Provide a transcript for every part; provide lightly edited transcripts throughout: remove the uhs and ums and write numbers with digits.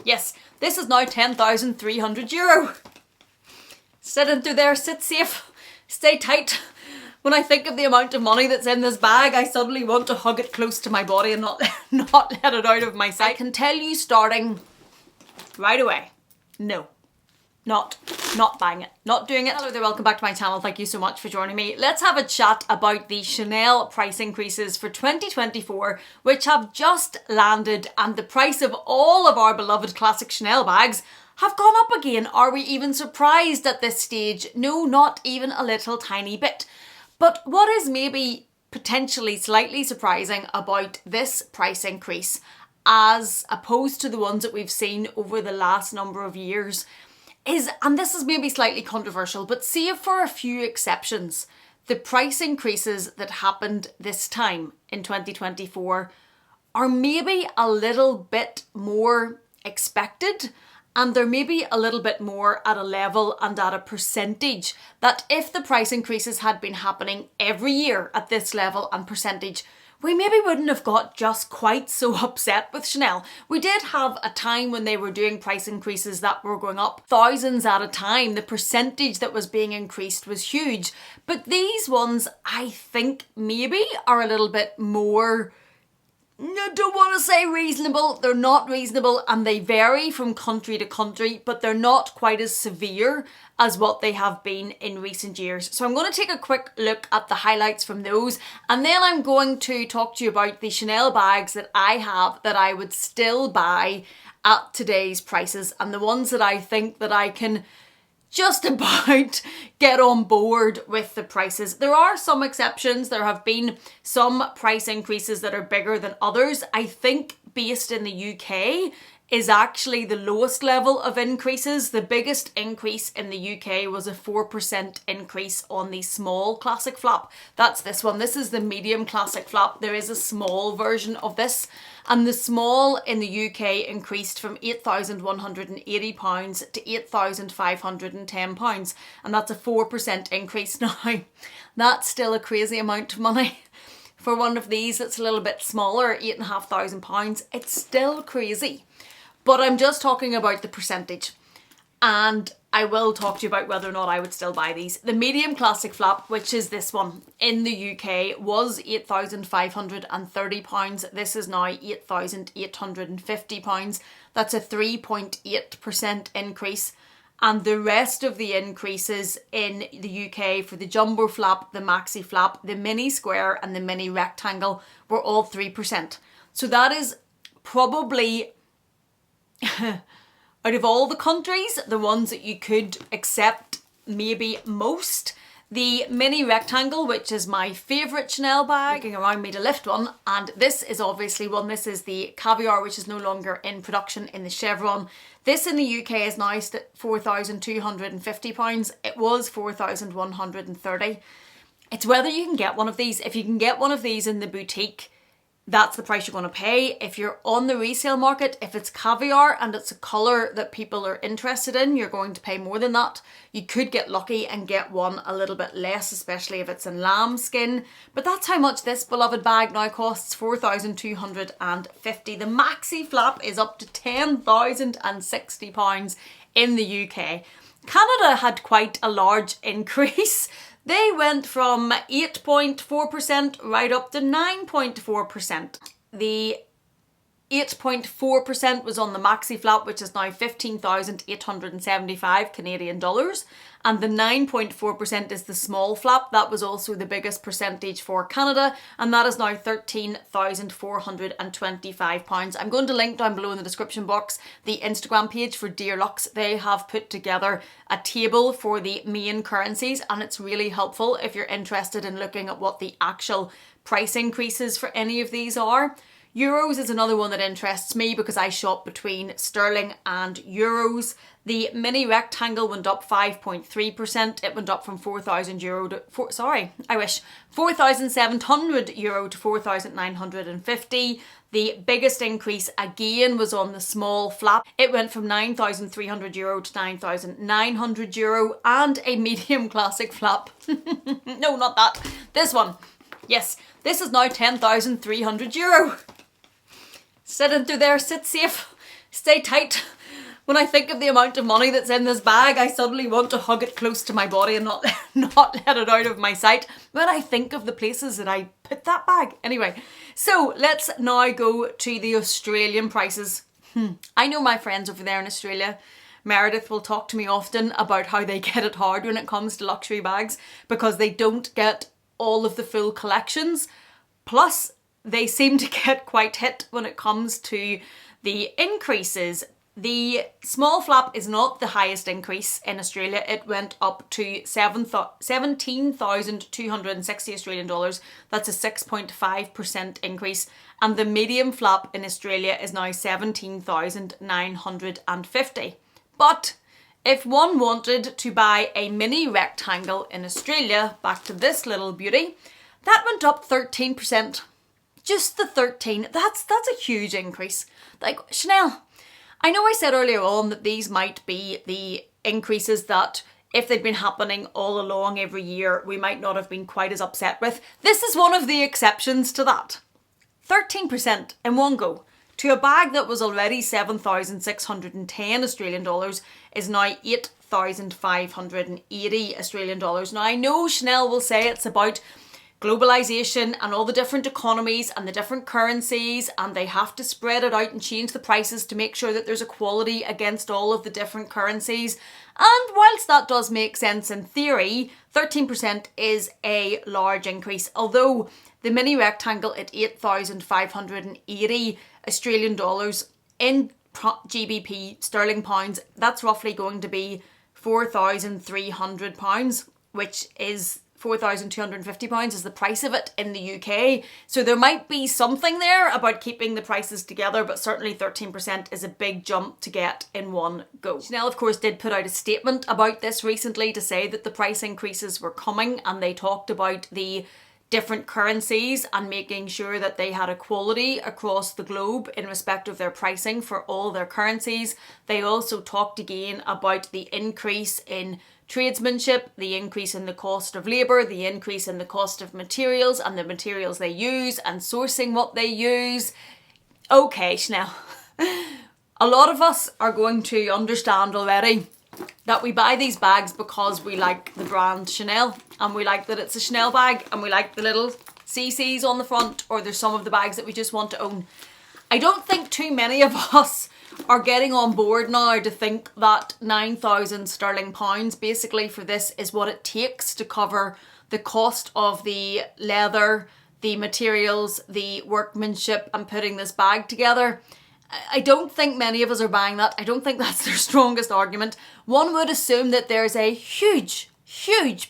Yes, this is now €10,300. Sit into there, sit safe, stay tight. When I think of the amount of money that's in this bag, I suddenly want to hug it close to my body and not let it out of my sight. I can tell you starting right away, no. Not buying it, not doing it. Hello there, welcome back to my channel. Thank you so much for joining me. Let's have a chat about the Chanel price increases for 2024, which have just landed, and the price of all of our beloved classic Chanel bags have gone up again. Are we even surprised at this stage? No, not even a little tiny bit. But what is maybe potentially slightly surprising about this price increase, as opposed to the ones that we've seen over the last number of years, is, and this is maybe slightly controversial, but save for a few exceptions, the price increases that happened this time in 2024 are maybe a little bit more expected, and they're maybe a little bit more at a level and at a percentage that if the price increases had been happening every year at this level and percentage, we maybe wouldn't have got just quite so upset with Chanel. We did have a time when they were doing price increases that were going up thousands at a time. The percentage that was being increased was huge. But these ones, I think, maybe are a little bit more, I don't want to say reasonable. They're not reasonable, and they vary from country to country, but they're not quite as severe as what they have been in recent years. So I'm going to take a quick look at the highlights from those, and then I'm going to talk to you about the Chanel bags that I have that I would still buy at today's prices, and the ones that I think that I can just about get on board with the prices. There are some exceptions. There have been some price increases that are bigger than others. I think based in the UK is actually the lowest level of increases. The biggest increase in the UK was a 4% increase on the small classic flap. That's this one. This is the medium classic flap. There is a small version of this, and the small in the UK increased from £8,180 to £8,510, and that's a 4% increase. Now, that's still a crazy amount of money. For one of these that's a little bit smaller, £8,500, it's still crazy. But I'm just talking about the percentage, and I will talk to you about whether or not I would still buy these. The medium classic flap, which is this one, in the UK was £8,530. This is now £8,850. That's a 3.8% increase. And the rest of the increases in the UK for the jumbo flap, the maxi flap, the mini square and the mini rectangle were all 3%. So that is probably, out of all the countries, the ones that you could accept maybe most. The mini rectangle, which is my favourite Chanel bag, looking around me to lift one, and this is obviously one. This is the Caviar, which is no longer in production in the chevron. This in the UK is now at £4,250. It was £4,130. It's whether you can get one of these. If you can get one of these in the boutique, that's the price you're going to pay. If you're on the resale market, if it's Caviar and it's a colour that people are interested in, you're going to pay more than that. You could get lucky and get one a little bit less, especially if it's in lambskin. But that's how much this beloved bag now costs, £4,250. The maxi flap is up to £10,060 in the UK. Canada had quite a large increase. They went from 8.4% right up to 9.4%. The 8.4% was on the maxi flap, which is now 15,875 Canadian dollars. And the 9.4% is the small flap. That was also the biggest percentage for Canada, and that is now £13,425. I'm going to link down below in the description box the Instagram page for Dear Lux. They have put together a table for the main currencies, and it's really helpful if you're interested in looking at what the actual price increases for any of these are. Euros is another one that interests me because I shop between sterling and euros. The mini rectangle went up 5.3%. It went up from €4,700 to €4,950. The biggest increase again was on the small flap. It went from €9,300 to €9,900, and a medium classic flap. No, not that. This one. Yes, this is now €10,300. Sit into there, sit safe, stay tight. When I think of the amount of money that's in this bag, I suddenly want to hug it close to my body and not let it out of my sight when I think of the places that I put that bag. Anyway, so let's now go to the Australian prices. I know my friends over there in Australia, Meredith, will talk to me often about how they get it hard when it comes to luxury bags because they don't get all of the full collections. Plus, they seem to get quite hit when it comes to the increases. The small flap is not the highest increase in Australia. It went up to 17,260 Australian dollars. That's a 6.5% increase. And the medium flap in Australia is now 17,950. But if one wanted to buy a mini rectangle in Australia, back to this little beauty, that went up 13%. Just the 13. That's a huge increase. Like, Chanel, I know I said earlier on that these might be the increases that if they'd been happening all along every year, we might not have been quite as upset with. This is one of the exceptions to that. 13% in one go. To a bag that was already 7,610 Australian dollars is now 8,580 Australian dollars. Now I know Chanel will say it's about globalization and all the different economies and the different currencies, and they have to spread it out and change the prices to make sure that there's equality against all of the different currencies. And whilst that does make sense in theory, 13% is a large increase. Although the mini rectangle at 8,580 Australian dollars in GBP, sterling pounds, that's roughly going to be £4,300, which is £4,250 is the price of it in the UK. So there might be something there about keeping the prices together, but certainly 13% is a big jump to get in one go. Chanel, of course, did put out a statement about this recently to say that the price increases were coming, and they talked about the different currencies and making sure that they had equality across the globe in respect of their pricing for all their currencies. They also talked again about the increase in tradesmanship, the increase in the cost of labour, the increase in the cost of materials and the materials they use and sourcing what they use. Okay, Chanel, a lot of us are going to understand already that we buy these bags because we like the brand Chanel, and we like that it's a Chanel bag, and we like the little CCs on the front, or there's some of the bags that we just want to own. I don't think too many of us are getting on board now to think that 9,000 sterling pounds basically for this is what it takes to cover the cost of the leather, the materials, the workmanship and putting this bag together. I don't think many of us are buying that. I don't think that's their strongest argument. One would assume that there's a huge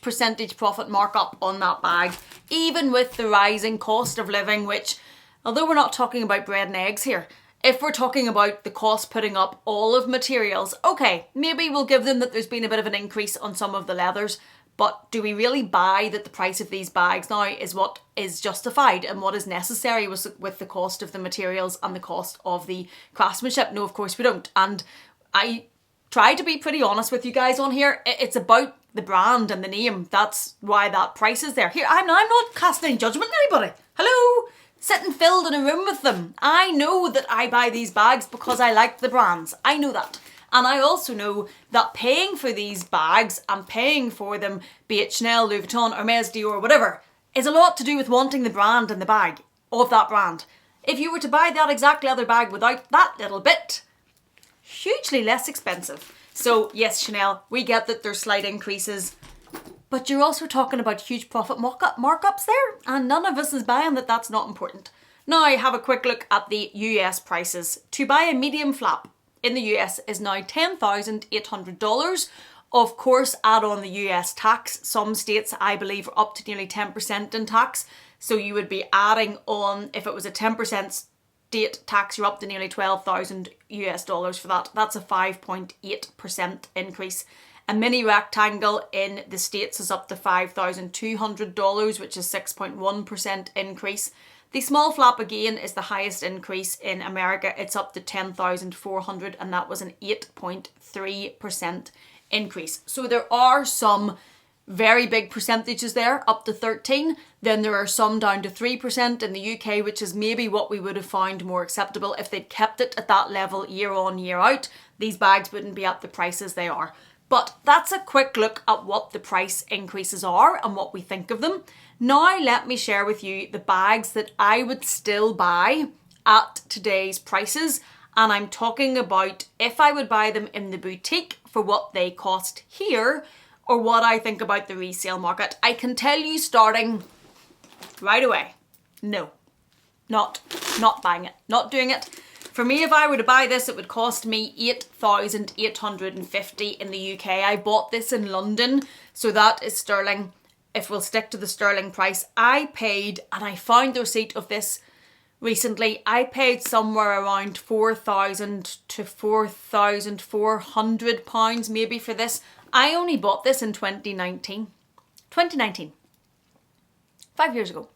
percentage profit markup on that bag, even with the rising cost of living, which, although we're not talking about bread and eggs here, if we're talking about the cost putting up all of materials, okay, maybe we'll give them that there's been a bit of an increase on some of the leathers, but do we really buy that the price of these bags now is what is justified and what is necessary with the cost of the materials and the cost of the craftsmanship? No, of course we don't. And I try to be pretty honest with you guys on here. It's about the brand and the name. That's why that price is there. Here, I'm not casting any judgment on anybody. Hello? Sitting filled in a room with them. I know that I buy these bags because I like the brands. I know that. And I also know that paying for these bags and paying for them, be it Chanel, Louis Vuitton, Hermes, Dior, whatever, is a lot to do with wanting the brand and the bag of that brand. If you were to buy that exact leather bag without that little bit, hugely less expensive. So yes, Chanel, we get that there's slight increases, but you're also talking about huge profit markups there, and none of us is buying that. That's not important. Now have a quick look at the US prices. To buy a medium flap in the US is now $10,800. Of course, add on the US tax. Some states, I believe, are up to nearly 10% in tax. So you would be adding on, if it was a 10% state tax, you're up to nearly 12,000 US dollars for that. That's a 5.8% increase. A mini rectangle in the States is up to $5,200, which is 6.1% increase. The small flap again is the highest increase in America. It's up to $10,400, and that was an 8.3% increase. So there are some very big percentages there, up to 13. Then there are some down to 3% in the UK, which is maybe what we would have found more acceptable. If they'd kept it at that level year on, year out, these bags wouldn't be at the prices they are. But that's a quick look at what the price increases are and what we think of them. Now let me share with you the bags that I would still buy at today's prices. And I'm talking about if I would buy them in the boutique for what they cost here, or what I think about the resale market. I can tell you starting right away, no, not buying it, not doing it. For me, if I were to buy this, it would cost me $8,850 in the UK. I bought this in London, so that is sterling. If we'll stick to the sterling price, I paid, and I found the receipt of this recently, I paid somewhere around £4,000 to £4,400 maybe for this. I only bought this in 2019. 5 years ago.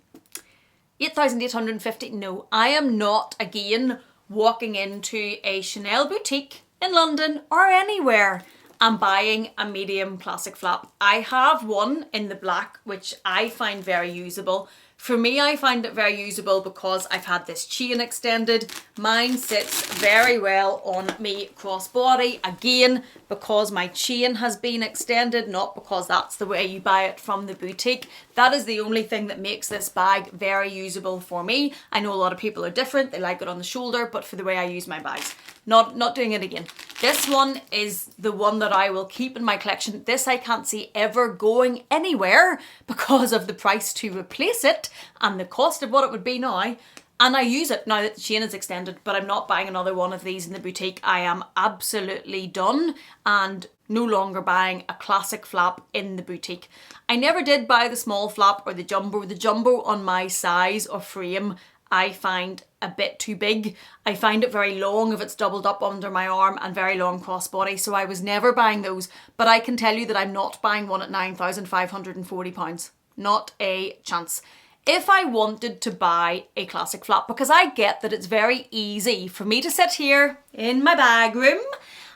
8,850. No, I am not again walking into a Chanel boutique in London or anywhere and buying a medium classic flap. I have one in the black, which I find very usable. For me, I find it very usable because I've had this chain extended. Mine sits very well on me crossbody. Again, because my chain has been extended, not because that's the way you buy it from the boutique. That is the only thing that makes this bag very usable for me. I know a lot of people are different. They like it on the shoulder, but for the way I use my bags, not doing it again. This one is the one that I will keep in my collection. This I can't see ever going anywhere because of the price to replace it and the cost of what it would be now. And I use it now that the chain is extended, but I'm not buying another one of these in the boutique. I am absolutely done and no longer buying a classic flap in the boutique. I never did buy the small flap or the jumbo. The jumbo on my size or frame I find a bit too big. I find it very long if it's doubled up under my arm and very long crossbody, so I was never buying those. But I can tell you that I'm not buying one at £9,540. Not a chance. If I wanted to buy a classic flap, because I get that it's very easy for me to sit here in my bag room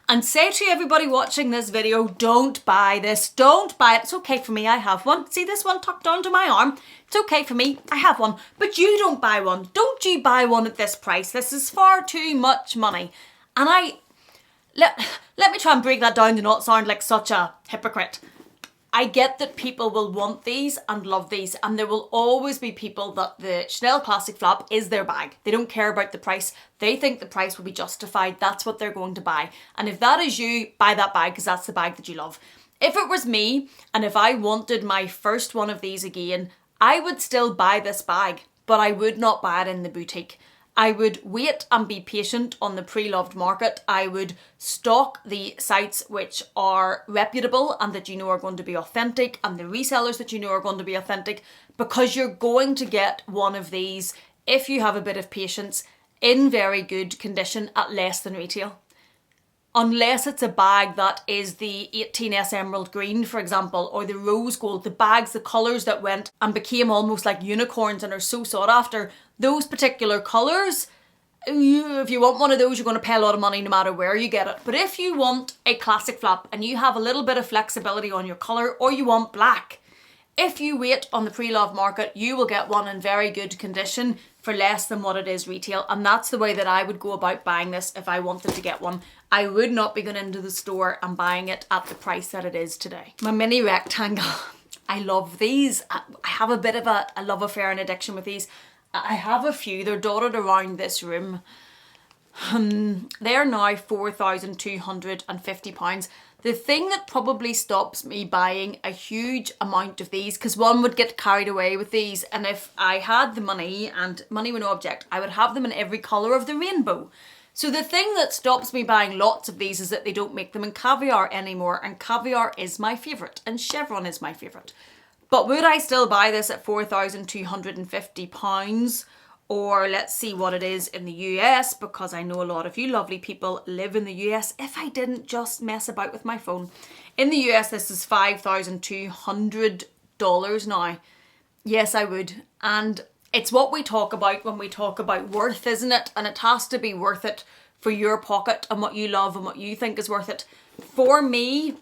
and say to everybody watching this video, don't buy this, don't buy it. It's okay for me, I have one. See this one tucked onto my arm? It's okay for me, I have one. But you don't buy one. Don't you buy one at this price. This is far too much money. And let me try and break that down to not sound like such a hypocrite. I get that people will want these and love these, and there will always be people that the Chanel Classic Flap is their bag. They don't care about the price. They think the price will be justified. That's what they're going to buy. And if that is you, buy that bag because that's the bag that you love. If it was me, and if I wanted my first one of these again, I would still buy this bag, but I would not buy it in the boutique. I would wait and be patient on the Preloved market. I would stalk the sites which are reputable and that you know are going to be authentic, and the resellers that you know are going to be authentic, because you're going to get one of these, if you have a bit of patience, in very good condition at less than retail. Unless it's a bag that is the 18S Emerald Green, for example, or the Rose Gold, the bags, the colours that went and became almost like unicorns and are so sought after. Those particular colours, if you want one of those, you're going to pay a lot of money no matter where you get it. But if you want a classic flap and you have a little bit of flexibility on your colour, or you want black, if you wait on the Preloved market, you will get one in very good condition for less than what it is retail. And that's the way that I would go about buying this if I wanted to get one. I would not be going into the store and buying it at the price that it is today. My mini rectangle, I love these. I have a bit of a love affair and addiction with these. I have a few, they're dotted around this room. They're now £4,250. The thing that probably stops me buying a huge amount of these, because one would get carried away with these, and if I had the money, and money were no object, I would have them in every colour of the rainbow. So the thing that stops me buying lots of these is that they don't make them in caviar anymore, and caviar is my favourite, and chevron is my favourite. But would I still buy this at £4,250? Or let's see what it is in the US, because I know a lot of you lovely people live in the US, if I didn't just mess about with my phone. In the US, this is $5,200 now. Yes, I would. And it's what we talk about when we talk about worth, isn't it? And it has to be worth it for your pocket and what you love and what you think is worth it. For me,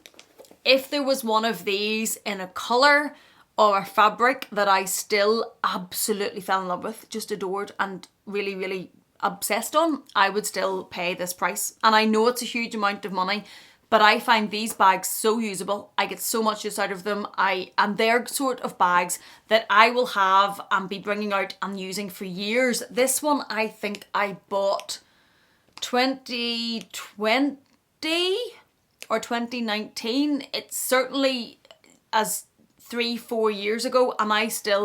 If there was one of these in a colour or a fabric that I still absolutely fell in love with, just adored and really, really obsessed on, I would still pay this price. And I know it's a huge amount of money, but I find these bags so usable. I get so much use out of them. And they're sort of bags that I will have and be bringing out and using for years. This one I think I bought 2020 or 2019. It's certainly as 3-4 years ago, and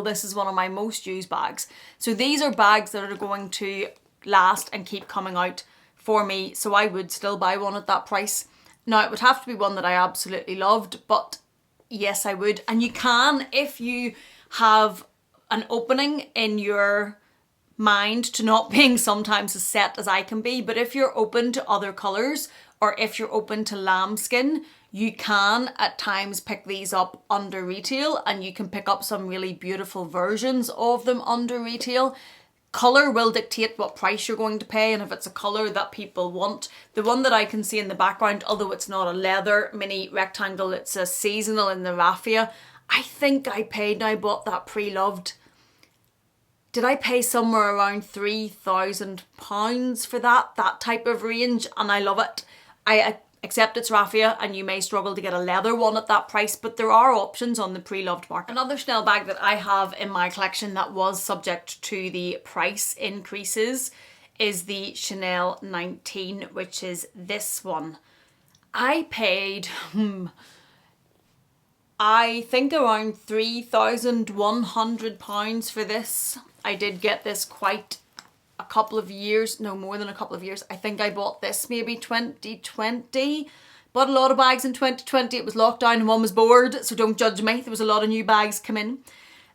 this is one of my most used bags. So these are bags that are going to last and keep coming out for me, so I would still buy one at that price. Now, it would have to be one that I absolutely loved, but yes, I would. And you can, if you have an opening in your mind to not being sometimes as set as I can be, but if you're open to other colours, or if you're open to lambskin, you can at times pick these up under retail, and you can pick up some really beautiful versions of them under retail. Colour will dictate what price you're going to pay, and if it's a colour that people want. The one that I can see in the background, although it's not a leather mini rectangle, it's a seasonal in the raffia. I think I paid, I bought that Preloved. Did I pay somewhere around £3,000 for that type of range? And I love it. I accept it's raffia and you may struggle to get a leather one at that price, but there are options on the Preloved market. Another Chanel bag that I have in my collection that was subject to the price increases is the Chanel 19, which is this one. I paid, I think around £3,100 for this. I did get this quite a couple of years, no more than a couple of years. I think I bought this maybe 2020. Bought a lot of bags in 2020. It was lockdown and one was bored, so don't judge me. There was a lot of new bags come in.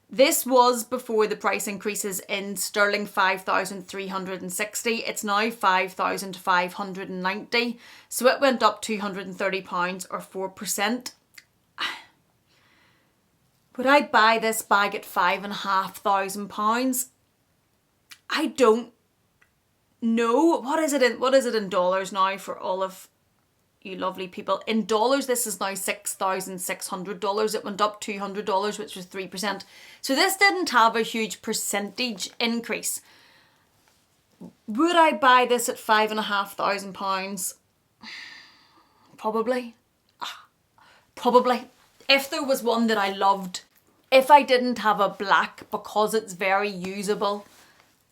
This was before the price increases in sterling, 5,360. It's now 5,590. So it went up £230 or 4%. Would I buy this bag at £5,500? I don't know. What is it in dollars now for all of you lovely people? In dollars, this is now $6,600. It went up $200, which was 3%. So this didn't have a huge percentage increase. Would I buy this at £5,500? Probably. Probably. If there was one that I loved, if I didn't have a black because it's very usable,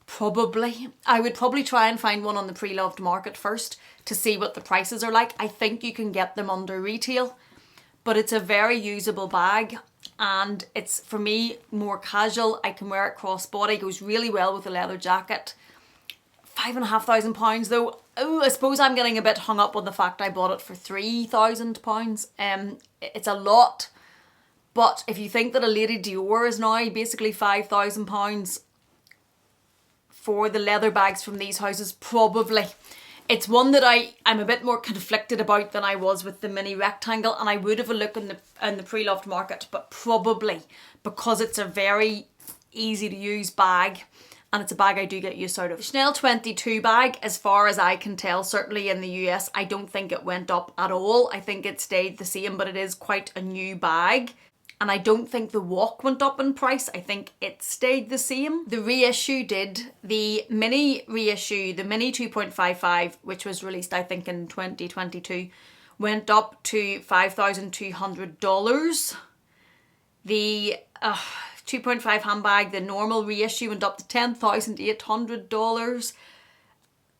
probably. I would probably try and find one on the Preloved market first to see what the prices are like. I think you can get them under retail, but it's a very usable bag and it's, for me, more casual. I can wear it crossbody, goes really well with a leather jacket. £5,500 though. Oh, I suppose I'm getting a bit hung up on the fact I bought it for £3,000. It's a lot, but if you think that a Lady Dior is now basically £5,000 for the leather bags from these houses, probably. It's one that I'm a bit more conflicted about than I was with the mini rectangle, and I would have a look in the Preloved market, but probably because it's a very easy to use bag. And it's a bag I do get use out of. The Chanel 22 bag, as far as I can tell, certainly in the US, I don't think it went up at all. I think it stayed the same, but it is quite a new bag. And I don't think the walk went up in price. I think it stayed the same. The reissue did. The mini reissue, the mini 2.55, which was released I think in 2022, went up to $5,200. The 2.5 handbag, the normal reissue, went up to $10,800.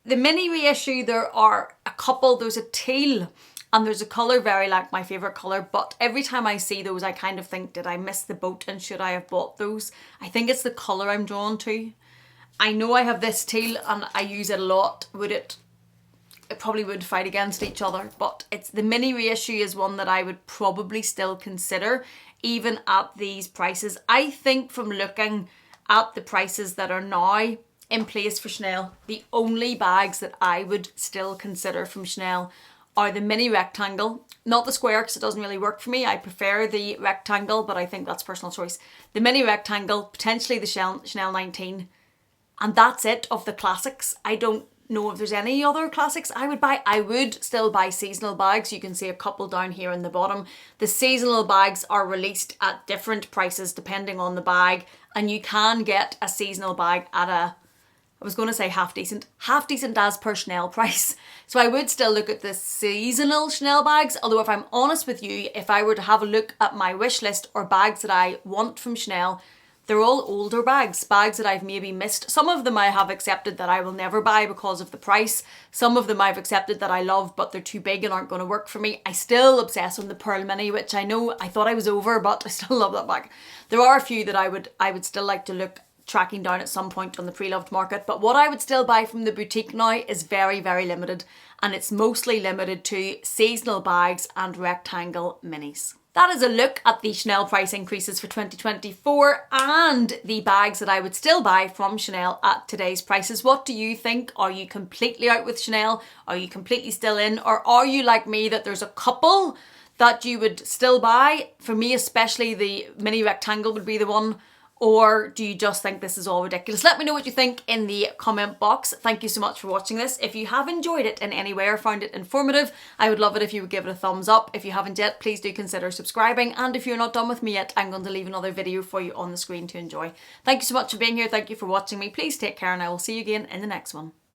The mini reissue, there are a couple. There's a teal and there's a colour very like my favourite colour, but every time I see those I kind of think, did I miss the boat and should I have bought those? I think it's the colour I'm drawn to. I know I have this teal and I use it a lot. It probably would fight against each other, but it's the mini reissue is one that I would probably still consider even at these prices. I think from looking at the prices that are now in place for Chanel, the only bags that I would still consider from Chanel are the mini rectangle, not the square because it doesn't really work for me. I prefer the rectangle, but I think that's personal choice. The mini rectangle, potentially the Chanel 19, and that's it of the classics. I don't know if there's any other classics I would buy. I would still buy seasonal bags. You can see a couple down here in the bottom. The seasonal bags are released at different prices depending on the bag, and you can get a seasonal bag at a, I was going to say half decent as per Chanel price. So I would still look at the seasonal Chanel bags, although if I'm honest with you, if I were to have a look at my wish list or bags that I want from Chanel, they're all older bags that I've maybe missed. Some of them I have accepted that I will never buy because of the price. Some of them I've accepted that I love, but they're too big and aren't going to work for me. I still obsess on the Pearl Mini, which I know I thought I was over, but I still love that bag. There are a few that I would still like to look tracking down at some point on the Preloved market, but what I would still buy from the boutique now is very, very limited, and it's mostly limited to seasonal bags and rectangle minis. That is a look at the Chanel price increases for 2024 and the bags that I would still buy from Chanel at today's prices. What do you think? Are you completely out with Chanel? Are you completely still in? Or are you like me that there's a couple that you would still buy? For me especially, the mini rectangle would be the one. Or do you just think this is all ridiculous? Let me know what you think in the comment box. Thank you so much for watching this. If you have enjoyed it in any way or found it informative, I would love it if you would give it a thumbs up. If you haven't yet, please do consider subscribing. And if you're not done with me yet, I'm going to leave another video for you on the screen to enjoy. Thank you so much for being here. Thank you for watching me. Please take care, and I will see you again in the next one.